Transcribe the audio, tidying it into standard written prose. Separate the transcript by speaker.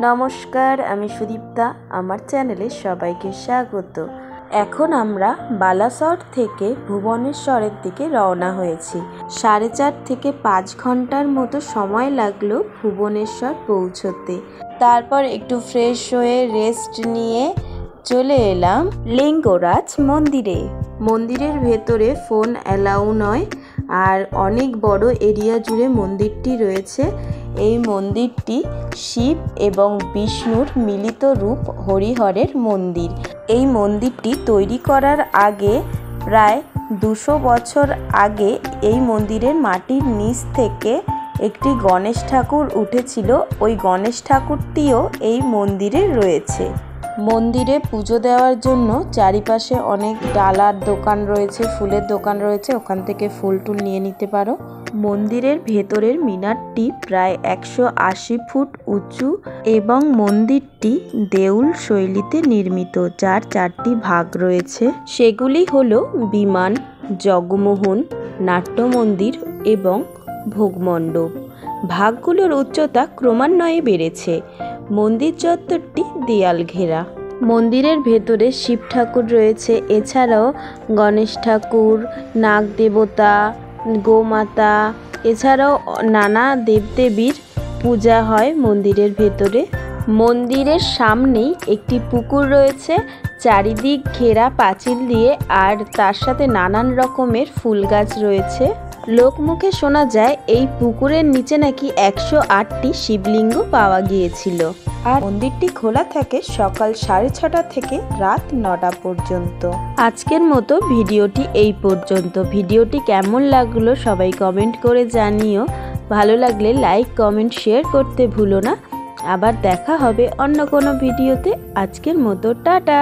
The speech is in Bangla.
Speaker 1: নমস্কার, আমি সুদীপ্তা। আমার চ্যানেলে সবাইকে স্বাগত। এখন আমরা বালাসর থেকে ভুবনেশ্বরের দিকে রওনা হয়েছি। 4.5 থেকে 5 ঘন্টার মতো সময় লাগলো ভুবনেশ্বর পৌঁছতে। তারপর একটু ফ্রেশ হয়ে রেস্ট নিয়ে চলে এলাম লিঙ্গরাজ মন্দিরে। মন্দিরের ভেতরে ফোন অ্যালাউ নয়, আর অনেক বড় এরিয়া জুড়ে মন্দিরটি রয়েছে। এই মন্দিরটি শিব এবং বিষ্ণুর মিলিত রূপ হরিহরের মন্দির। এই মন্দিরটি তৈরি করার আগে প্রায় 200 বছর আগে এই মন্দিরের মাটির নিচ থেকে একটি গণেশ ঠাকুর উঠেছিল। ওই গণেশ ঠাকুরটিও এই মন্দিরে রয়েছে। মন্দিরে পুজো দেওয়ার জন্য চারিপাশে অনেক ডালার দোকান রয়েছে, ফুলের দোকান রয়েছে, ওখান থেকে ফুল টুল নিয়ে নিতে পারো। মন্দিরের ভেতরের মিনারটি প্রায় 180 ফুট উঁচু এবং মন্দিরটি দেউল শৈলীতে নির্মিত, যার 4টি ভাগ রয়েছে। সেগুলি হলো বিমান, জগমোহন, নাট্য মন্দির এবং ভোগমণ্ডপ। ভাগগুলোর উচ্চতা ক্রমান্বয়ে বেড়েছে। মন্দির চত্বরটি দেয়াল ঘেরা। মন্দিরের ভেতরে শিব ঠাকুর রয়েছে, এছাড়াও গণেশ ঠাকুর, নাগ দেবতা, গোমাতা, এছাড়াও নানা দেবদেবীর পূজা হয় মন্দিরের ভেতরে। মন্দিরের সামনেই একটি পুকুর রয়েছে, চারিদিক ঘেরা পাঁচিল দিয়ে, আর তার সাথে নানান রকমের ফুল গাছ রয়েছে। লোকমুখে শোনা যায় এই পুকুরের নিচে নাকি 108টি শিবলিঙ্গ পাওয়া গিয়েছিল। আর মন্দিরটি খোলা থাকে সকাল 6:30 থেকে রাত 9টা পর্যন্ত। আজকের মতো ভিডিওটি এই পর্যন্ত। ভিডিওটি কেমন লাগলো সবাই কমেন্ট করে জানিও। ভালো লাগলে লাইক, কমেন্ট, শেয়ার করতে ভুলো না। আবার দেখা হবে অন্য কোনো ভিডিওতে। আজকের মতো টাটা।